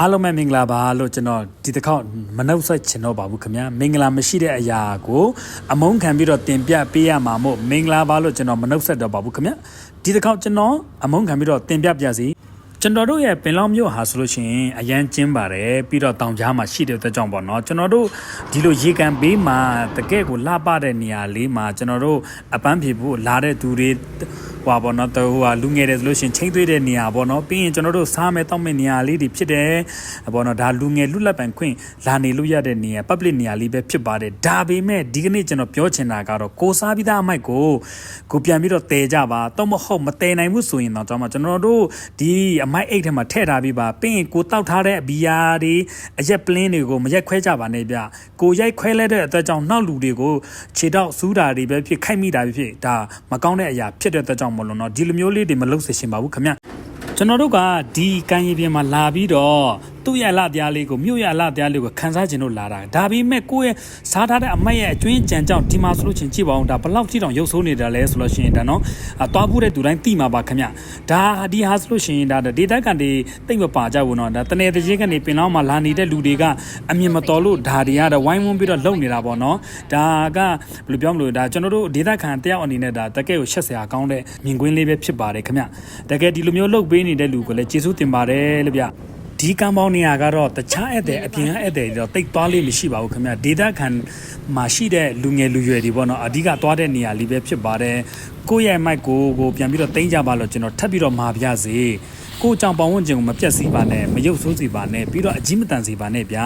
အားလုံးပဲမင်္ဂလာပါလို့ကျွန်တော်ဒီတစ်ခေါက်မနှုတ်ဆက်ချင်တော့ပါဘူးခင်ဗျာမင်္ဂလာမရှိတဲ့အရာကိုအမုန်းခံပြီးတော့တင်ပြပေးရမှာမို့မင်္ဂလာပါလို့ကျွန်တော်မနှုတ်ဆက်တော့ပါဘူးခင်ဗျာဒီတစ်ခေါက်ကျွန်တော်အမုန်းခံပြီးတော့တင်ပြပြစီကျွန်တော်တို့ရဲ့ပင်လောင်းမြို့ဟာဆိုလို့ရှိရင်အရန်ကျင်းပါတယ်ပြီးတော့တောင်ကြားမှာရှိတဲ့အတွက်ကြောင့်ပေါ့နော်ကျွန်တော်တို့ဒီလိုရေကန်ဘေးမှာတကယ့်ကိုလှပတဲ့နေရာလေးမှာကျွန်တော်တို့အပန်းဖြေဖို့လာတဲ့သူတွေဟွာပေါ့နော်ဟိုဟာလူငယ်တယ်ဆိုလို့ရှိရင်ချိန်သွေးတဲ့နေရာပေါ့နော်ပြီးရင်ကျွန်တော်တို့စားမဲ့တောက်မဲ့နေရာလေးတွေဖြစ်တယ်ပေါ့နော်ဒါလူငယ်လွတ်လပ်ပန်ခွင့်လာနေလို့ရတဲ့နေရာ public နေရာလေးပဲဖြစ်ပါတယ်ဒါပေမဲ့ဒီကနေ့ကျွန်တော်ပြောချင်တာကတော့ကိုစားပြီးသားအမိုက်ကိုပြန်ပြီးတော့တည်ကြပါတော့မဟုတ်မတည်နိုင်ဘူးဆိုရင်တော့ကျွန်တော်တို့ဒီအမိုက်အိတ်ထဲမှာထည့်ထားပြီးပါပြီးရင်ကိုတောက်ထားတဲ့အဘီယာတွေအရက်ပလင်းတွေကိုမရက်ခွဲကြပါနဲ့ဗျကိုရိုက်ခွဲလဲတဲ့အတွက်ကြောင့်နောက်လူတွေကိုခြေထောက်စူးတာတွေပဲဖြစ်ခိုက်မိတာပဲဖြစ်ဒါမကောင်းတဲ့အရာဖြစ်တဲ့အတွက်ကြောင့်မလို့နော်ဒီလိုမျိုးလေးတွေမလုပ်စေချင်ပါဘူးခင်ဗျကျွန်တော်တို့ကဒီကန်ရီပြင်မှာလာပြီးတော့သူ့ရဲ့လာတရားလေးကိုမြို့ရဲ့လာတရားလေးကိုခန်းစားခြင်းလို့လာတာဒါပေမဲ့ကိုယ့်ရဲ့စားထားတဲ့အမတ်ရဲ့အကျွင်းကြံကြောင့်ဒီမှာဆိုလို့ချင်းကြည့်ပါအောင်ဒါဘလောက်ကြည့်တော့ရုပ်ဆိုးနေတာလဲဆိုလို့ရှိရင်ဒါနော်သွားဖို့တဲ့သူတိုင်းသိမှာပါခင်ဗျဒါဒီဟာဆိုလို့ရှိရင်ဒါဒေတာကန်တွေတိတ်မပါကြဘူးနော်ဒါတနေတကြီးကနေပင်လောင်းမှာလာနေတဲ့လူတွေကအမြင်မတော်လို့ဒါတွေကတော့ဝိုင်းဝန်းပြီးတော့လုံနေတာပေါ့နော်ဒါကဘယ်လိုပြောမလို့ဒါကျွန်တော်တို့ဒေတာကန်တယောက်အနေနဲ့ဒါတကယ်ကိုရှက်စရာကောင်းတဲ့မြင်ကွင်းလေးပဲဖြစ်ပါတယ်ခင်ဗျတကယ်ဒီလိုမျိုးလုပ်ပေးနေတဲ့လူကိုလည်းကျေးဇူးတင်ပါတယ်လို့ဗျဒီကံပေါင်းနေရာကတော့တခြားဧည့်သည်အပြင်ဧည့်သည်တော့တိတ်သွားလေးမရှိပါဘူးခင်ဗျဒေတာခံမှာရှိတဲ့လူငယ်လူရွယ်တွေပေါ့နော်အဓိကသွားတဲ့နေရာလေးပဲဖြစ်ပါတယ်ကိုယ့်ရဲ့မိုက်ကိုပြန်ပြီးတော့တင်းကြပါလို့ကျွန်တော်ထပ်ပြီးတော့မှာပြစေကိုကြောင်ပေါင်းဝန်းကျင်ကိုမပြတ်စီပါနဲ့မရုပ်ဆိုးစီပါနဲ့ပြီးတော့အကြီးမတန်စီပါနဲ့ဗျာ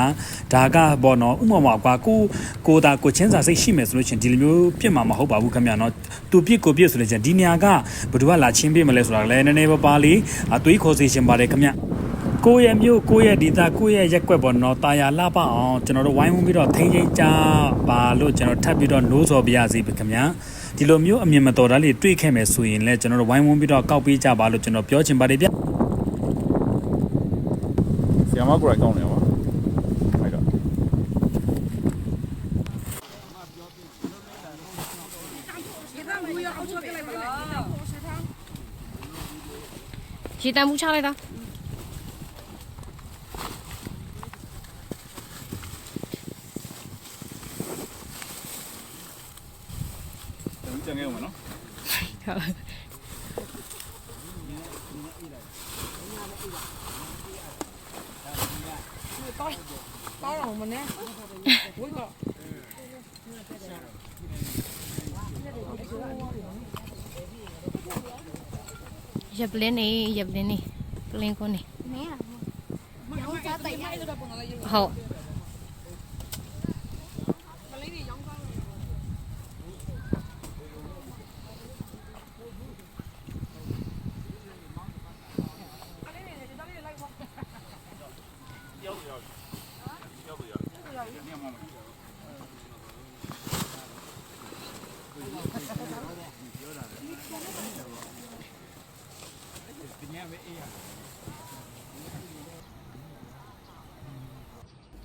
ဒါကပေါ့နော်ဥပမာကွာကိုတာကိုချင်းစာစိတ်ရှိမယ်ဆိုလို့ချင်းဒီလိုမျိုးပြစ်မှာမဟုတ်ပါဘူးခင်ဗျာနော်သူပြစ်ကိုပြစ်ဆိုလို့ချင်းဒီနေရာကဘယ်သူကလာချင်းပြစ်မလဲဆိုတာလည်းနည်းနည်းပါးလေးသွေးခေါ်စေချင်ပါတယ်ခင်ဗျကိုယ့်ရဲ့မြို့ကိုယ့်ရဲ့ဒေသကိုယ့်ရဲ့ရက်ွက်ပေါ့နော်တာယာလှပအောင်ကျွန်တော်တို့ဝိုင်းဝန်းပြီးတော့ထိန်းချင်းကြပါလို့ကျွန်တော်ထပ်ပြီးတော့နိုးစော်ပြရစီခင်ဗျာဒီလိုမျိုးအမြင်မတော်တာလေးတွေ့ခဲ့မယ်ဆိုရင်လည်းကျွန်တော်တို့ဝိုင်းဝန်းပြီးတော့ကောက်ပေးကြပါလို့ကျွန်တော်ပြောချင်ပါတယ်ဗျဆီယမကိုရိုက်ကောင်းနေပါအဲ့တော့ရေတံမှုချလိုက်တာကျန်ခဲ့အောင်နော်တောင်းအောင်မနဲ့ဝိုးတော့ရပ်ပလင်းနေပလင်းကိုနေဟုတ်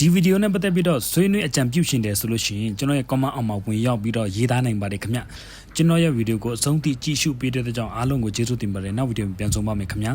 ဒီဗီဒီယိုနဲ့ပတ်သက်ပြီးတော့ဆွေးနွေးအကြံပြုရှင်တယ်ဆိုလို့ရှိရင်ကျွန်တော်ရဲ့ comment အောက်မှာဝင်ရောက်ပြီးတော့ရေးသားနိုင်ပါတယ်ခင်ဗျကျွန်တော်ရဲ့ဗီဒီယိုကိုအဆုံးထိကြည့်ရှုပေးတဲ့အတွက်ကြောင့်အားလုံးကိုကျေးဇူးတင်ပါတယ်နောက်ဗီဒီယိုပြန်ဆုံပါမယ်ခင်ဗျ